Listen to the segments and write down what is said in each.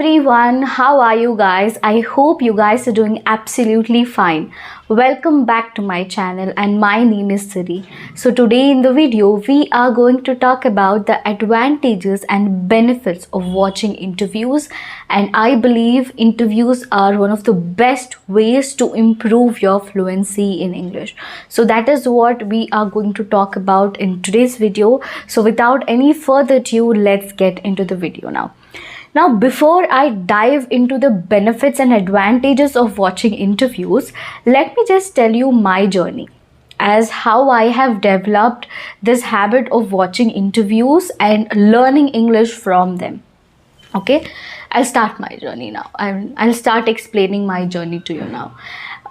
everyone, how are you guys? I hope you guys are doing absolutely fine. Welcome back to my channel and my name is Siri. So today in the video we are going to talk about the advantages and benefits of watching interviews, and I believe interviews are one of the best ways to improve your fluency in English. So that is what we are going to talk about in today's video. So without any further ado, let's get into the video now. Now, before I dive into the benefits and advantages of watching interviews, let me just tell you my journey as how I have developed this habit of watching interviews and learning English from them. Okay, I'll start my journey now. I'll start explaining my journey to you now.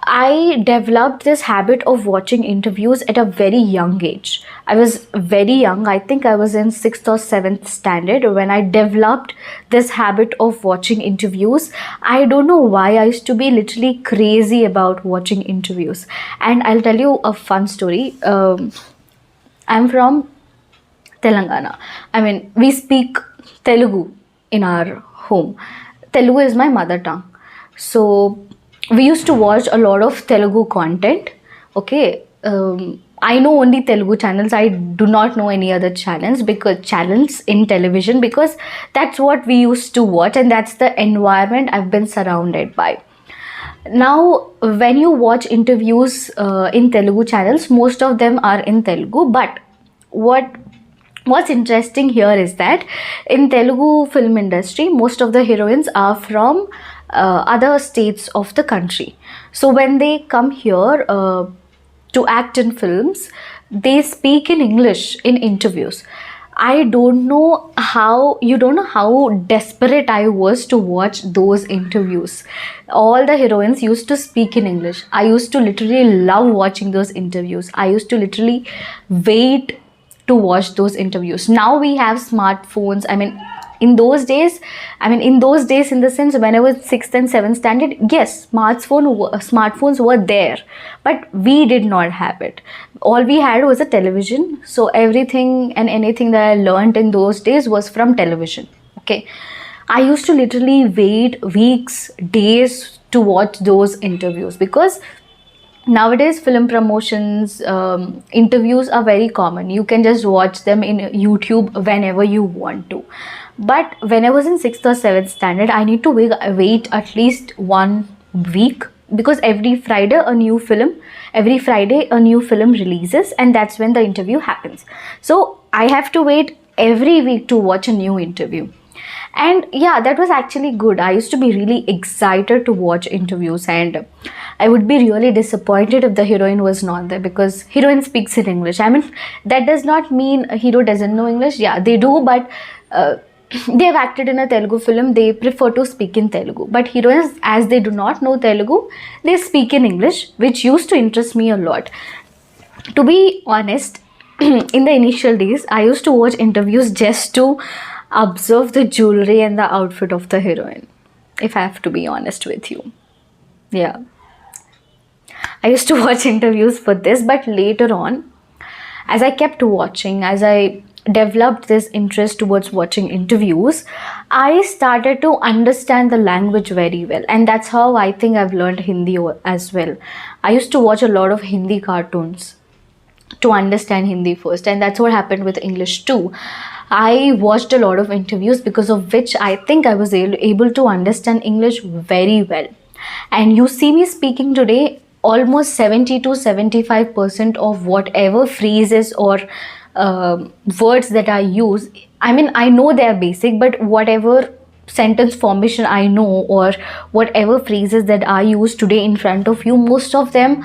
I developed this habit of watching interviews at a very young age. I was very young. I think I was in 6th or 7th standard when I developed this habit of watching interviews. I don't know why. I used to be literally crazy about watching interviews. And I'll tell you a fun story. I'm from Telangana. We speak Telugu in our home. Telugu is my mother tongue. So we used to watch a lot of Telugu content. Okay, I know only Telugu channels. I do not know any other channels in television, because that's what we used to watch and that's the environment I've been surrounded by. Now, when you watch interviews in Telugu channels, most of them are in Telugu. But what's interesting here is that in Telugu film industry, most of the heroines are from other states of the country. So when they come here to act in films, they speak in English in interviews. You don't know how desperate I was to watch those interviews. All the heroines used to speak in English. I used to literally love watching those interviews. I used to literally wait to watch those interviews. Now we have smartphones. In those days in the sense when I was 6th and 7th standard, yes, smartphones were there, but we did not have it. All we had was a television. So everything and anything that I learned in those days was from television. Okay, I used to literally wait weeks, days to watch those interviews, because nowadays film promotions, interviews are very common. You can just watch them in YouTube whenever you want to. But when I was in 6th or 7th standard, I need to wait at least 1 week, because every Friday a new film releases, and that's when the interview happens. So I have to wait every week to watch a new interview. And yeah, that was actually good. I used to be really excited to watch interviews, and I would be really disappointed if the heroine was not there, because heroine speaks in English. That does not mean a hero doesn't know English. Yeah, they do, but they have acted in a Telugu film, they prefer to speak in Telugu. But heroines, as they do not know Telugu, they speak in English, which used to interest me a lot. To be honest, in the initial days, I used to watch interviews just to observe the jewelry and the outfit of the heroine, if I have to be honest with you. Yeah, I used to watch interviews for this, but later on, as I kept watching, as I developed this interest towards watching interviews, I started to understand the language very well, and that's how I think I've learned Hindi as well. I used to watch a lot of Hindi cartoons to understand Hindi first, and that's what happened with English too. I watched a lot of interviews, because of which I think I was able to understand English very well. And you see me speaking today, almost 70 to 75% of whatever phrases or words that I use, I know they are basic, but whatever sentence formation I know, or whatever phrases that I use today in front of you, most of them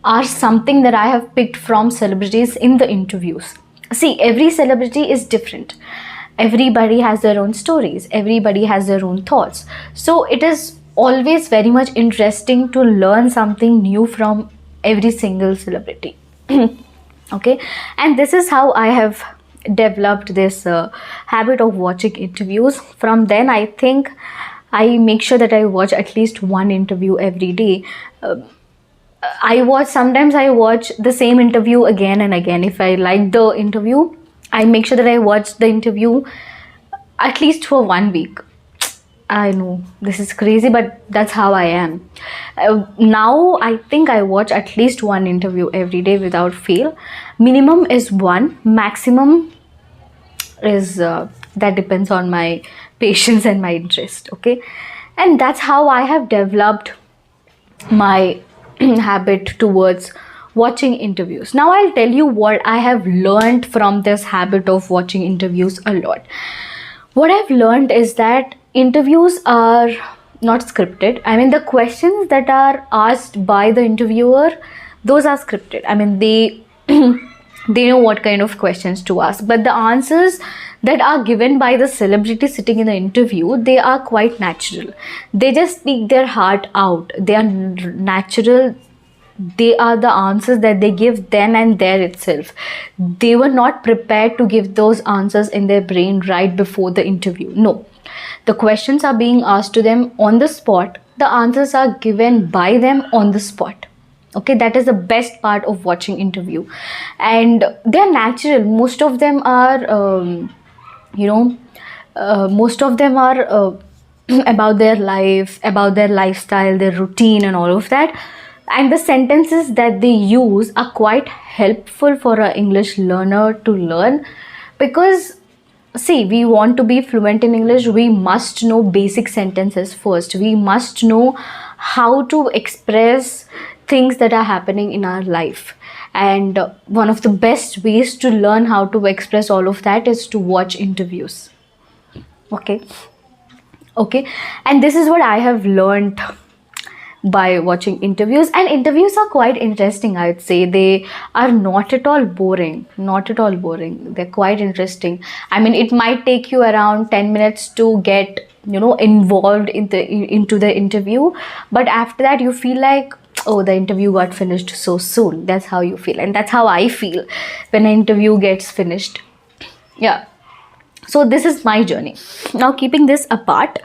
are something that I have picked from celebrities in the interviews. See, every celebrity is different. Everybody has their own stories. Everybody has their own thoughts. So it is always very much interesting to learn something new from every single celebrity. Okay, and this is how I have developed this habit of watching interviews. From then, I think I make sure that I watch at least one interview every day. Sometimes I watch the same interview again and again. If I like the interview, I make sure that I watch the interview at least for 1 week. I know this is crazy, but that's how I am. Now I think I watch at least one interview every day without fail. Minimum is one, maximum is that depends on my patience and my interest. Okay, and that's how I have developed my habit towards watching interviews. Now I'll tell you what I have learned from this habit of watching interviews a lot. What I've learned is that interviews are not scripted. I mean, the questions that are asked by the interviewer, those are scripted. I mean, they they know what kind of questions to ask, but the answers that are given by the celebrity sitting in the interview, they are quite natural. They just speak their heart out. They are natural. They are the answers that they give then and there itself. They were not prepared to give those answers in their brain right before the interview. No, the questions are being asked to them on the spot. The answers are given by them on the spot. Okay, that is the best part of watching interview, and they're natural. Most of them are you know most of them are about their life, about their lifestyle, their routine and all of that. And the sentences that they use are quite helpful for an English learner to learn, because see, we want to be fluent in English, we must know basic sentences first. We must know how to express things that are happening in our life. And one of the best ways to learn how to express all of that is to watch interviews. Okay. Okay. And this is what I have learned by watching interviews. And interviews are quite interesting, I would say. They are not at all boring. Not at all boring. They're quite interesting. I mean, it might take you around 10 minutes to get, involved into the interview. But after that, you feel like, oh, the interview got finished so soon. That's how you feel. And that's how I feel when an interview gets finished. Yeah. So this is my journey. Now, keeping this apart,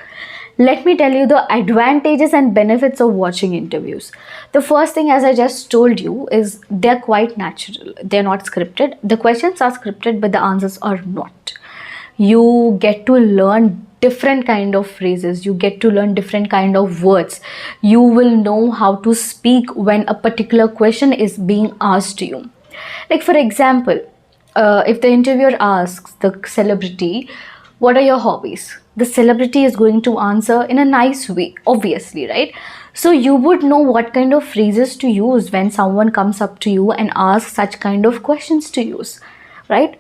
let me tell you the advantages and benefits of watching interviews. The first thing, as I just told you, is they're quite natural. They're not scripted. The questions are scripted, but the answers are not. You get to learn different kind of phrases. You get to learn different kind of words. You will know how to speak when a particular question is being asked to you. Like, for example, if the interviewer asks the celebrity, what are your hobbies? The celebrity is going to answer in a nice way, obviously, right? So you would know what kind of phrases to use when someone comes up to you and asks such kind of questions to use, right?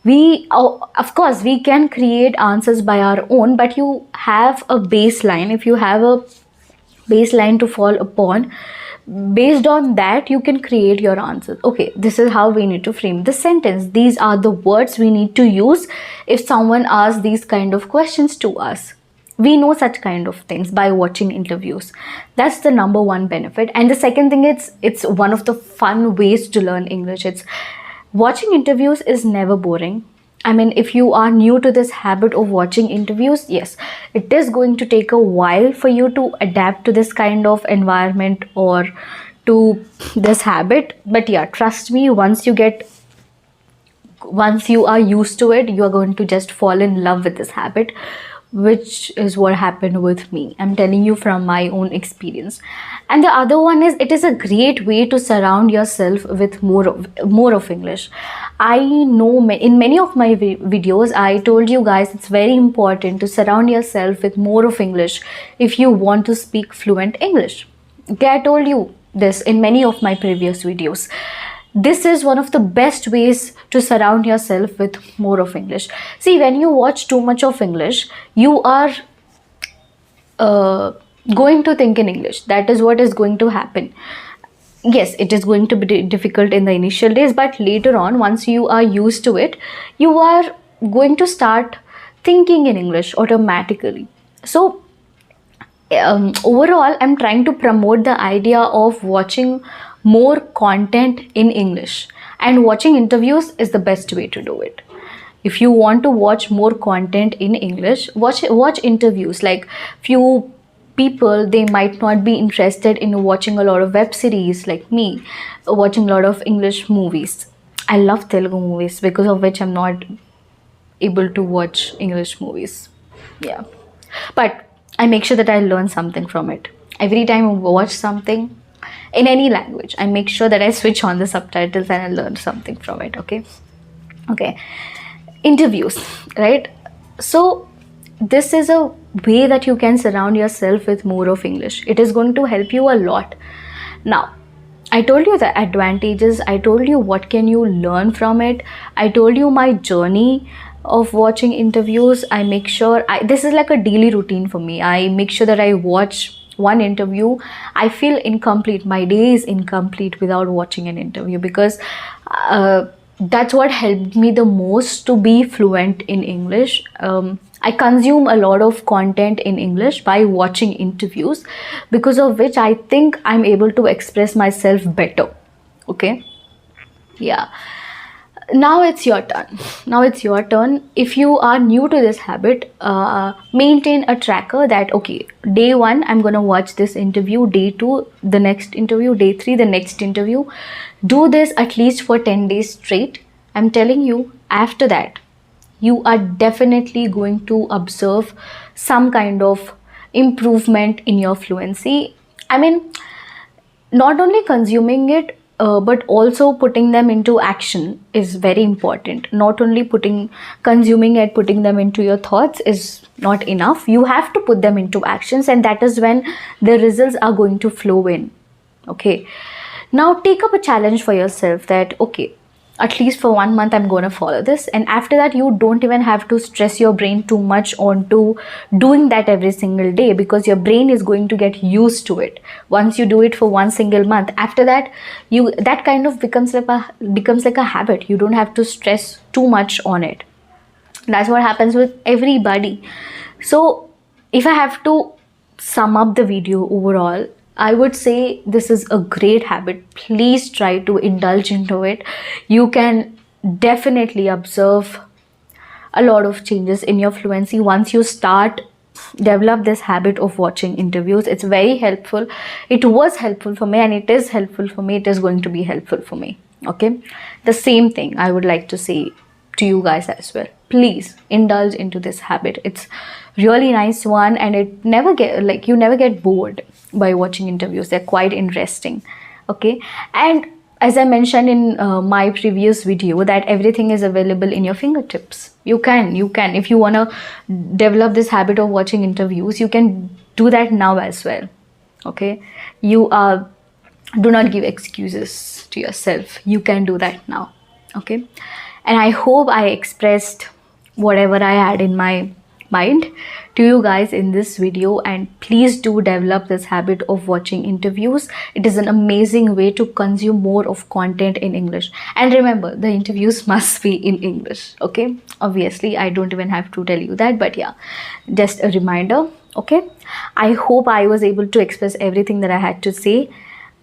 Of course, we can create answers by our own, but you have a baseline. If you have a baseline to fall upon, based on that you can create your answers. Okay, this is how we need to frame the sentence. These are the words we need to use if someone asks these kind of questions to us. We know such kind of things by watching interviews. That's the number one benefit. And the second thing, it's one of the fun ways to learn English. It's watching interviews is never boring. I mean, if you are new to this habit of watching interviews, yes, it is going to take a while for you to adapt to this kind of environment or to this habit. But yeah, trust me, once you are used to it, you are going to just fall in love with this habit, which is what happened with me. I'm telling you from my own experience. And the other one is, it is a great way to surround yourself with more of English. I know in many of my videos, I told you guys it's very important to surround yourself with more of English if you want to speak fluent English. Okay, I told you this in many of my previous videos. This is one of the best ways to surround yourself with more of English. See, when you watch too much of English, you are going to think in English. That is what is going to happen. Yes, it is going to be difficult in the initial days, but later on, once you are used to it, you are going to start thinking in English automatically. So overall, I'm trying to promote the idea of watching more content in English, and watching interviews is the best way to do it. If you want to watch more content in English, watch interviews. Like, few people, they might not be interested in watching a lot of web series like me, watching a lot of English movies. I love Telugu movies, because of which I'm not able to watch English movies. Yeah, but I make sure that I learn something from it. Every time I watch something in any language, I make sure that I switch on the subtitles and I learn something from it. Okay. Interviews, right? So this is a way that you can surround yourself with more of English. It is going to help you a lot. Now, I told you the advantages, I told you what can you learn from it, I told you my journey of watching interviews. I make sure this is like a daily routine for me. I make sure that I watch one interview. I feel incomplete, my day is incomplete without watching an interview, because that's what helped me the most to be fluent in English. I consume a lot of content in English by watching interviews, because of which I think I'm able to express myself better. Okay, yeah. Now it's your turn. If you are new to this habit, maintain a tracker that, okay, day 1 I'm gonna watch this interview, day 2 the next interview, day 3 the next interview. Do this at least for 10 days straight. I'm telling you, after that you are definitely going to observe some kind of improvement in your fluency. I mean, not only consuming it, but also putting them into action is very important. Not only consuming it, putting them into your thoughts is not enough. You have to put them into actions, and that is when the results are going to flow in. Okay, now take up a challenge for yourself that, okay, at least for 1 month I'm going to follow this, and after that you don't even have to stress your brain too much onto doing that every single day, because your brain is going to get used to it. Once you do it for 1 single month, after that that kind of becomes like a habit. You don't have to stress too much on it. That's what happens with everybody. So if I have to sum up the video overall, I would say this is a great habit. Please try to indulge into it. You can definitely observe a lot of changes in your fluency once you develop this habit of watching interviews. It's very helpful. It was helpful for me, and it is helpful for me. It is going to be helpful for me. Okay, the same thing I would like to say to you guys as well. Please indulge into this habit. It's really nice one, and you never get bored by watching interviews. They're quite interesting. Okay, and as I mentioned in my previous video, that everything is available in your fingertips. You can if you want to develop this habit of watching interviews, you can do that now as well. Okay, do not give excuses to yourself. You can do that now. Okay, and I hope I expressed whatever I had in my mind to you guys in this video, and please do develop this habit of watching interviews. It is an amazing way to consume more of content in English. And remember, the interviews must be in English. Okay, obviously I don't even have to tell you that, but yeah, just a reminder. Okay, I hope I was able to express everything that I had to say,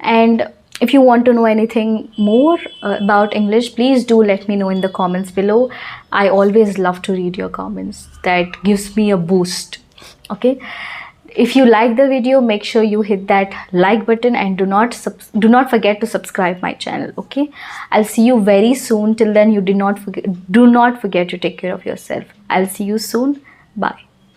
and if you want to know anything more about English, please do let me know in the comments below. I always love to read your comments. That gives me a boost. Okay, if you like the video, make sure you hit that like button, and do not forget to subscribe my channel. Okay, I'll see you very soon. Till then, do not forget to take care of yourself. I'll see you soon. Bye.